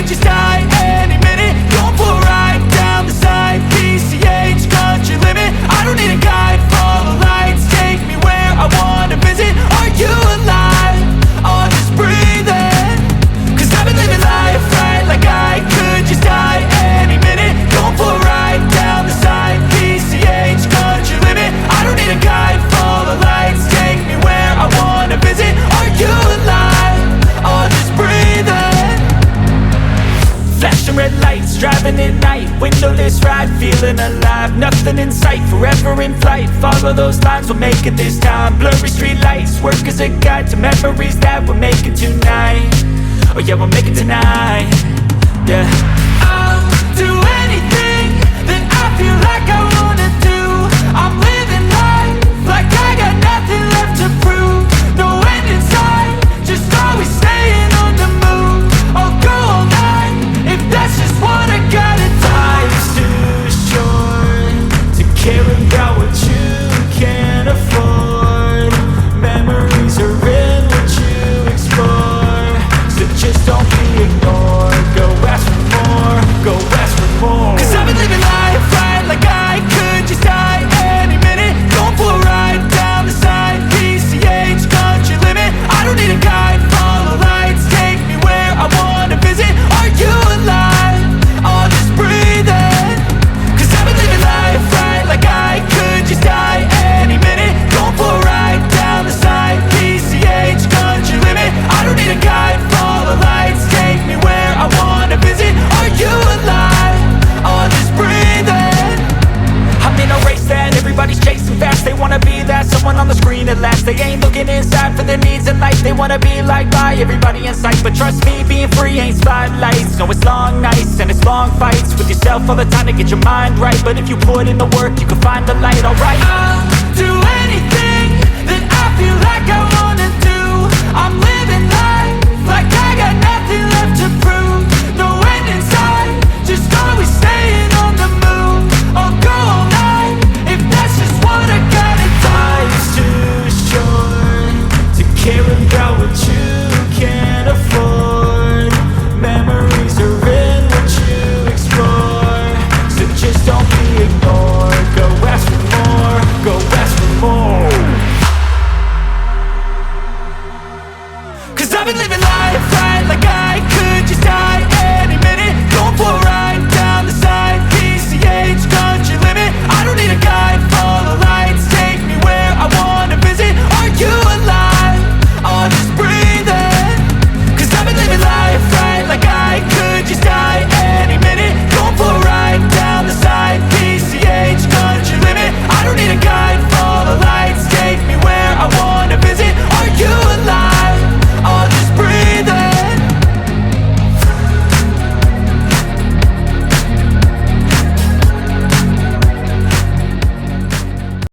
could just die any minute. Going for a ride down the side, PCH, country limit. I don't need a guide, follow lights, take me where I wanna visit. Are you alive? Or just breathing? Cause I've been living life right like I could just die any minute. Going for a ride down the side, PCH, country limit. I don't need a guide, follow lights, take me where I wanna visit. Are you alive? Or just breathing? Flashing red lights, driving at night, windowless ride, feeling alive. Nothing in sight, forever in flight. Follow those lines, we'll make it this time. Blurry street lights, work as a guide to memories that we're making tonight. Oh yeah, we'll make it tonight. Yeah. I'll do anything that I feel like I wanna do. I'm living life like I got nothing left to prove. No end in sight, just always staying on the move. I'll go all night if that's just what I gotta do. Life's too short to care about what you can't afford. Memories are in what you explore, so just don't be ignored. Go ask for more, go ask for more. Cause I've been living life right like I could just die any minute. Going for a ride down the side, PCH, country limit. I don't need a guide, follow lights, take me where I wanna visit. Are you alive? Or just breathing? Cause I've been living life right like I could just die any minute. Going for a ride down the side, PCH, country limit. I don't need a guide, follow lights, take me where I wanna visit. Are you alive? Or just breathing? I'm in a race that everybody's chasing fast. They wanna be that someone on the screen at last. They ain't looking inside for their needs in life. They wanna be liked by everybody in sight. But trust me, being free ain't spotlights. No, it's long nights and it's long fights with yourself all the time to get your mind right. But if you put in the work, you can find the light, alright. I'll do anything that I feel like I wanna do. I'm living life like I got nothing left to prove. No end in sight, just always staying on the move. I'll go all night if that's just what I gotta do. Life's too short to care about what you can't afford. Memories are in what you explore, so just don't be ignored. Go ask for more, go ask for more. Cause I've been living life right like I could just die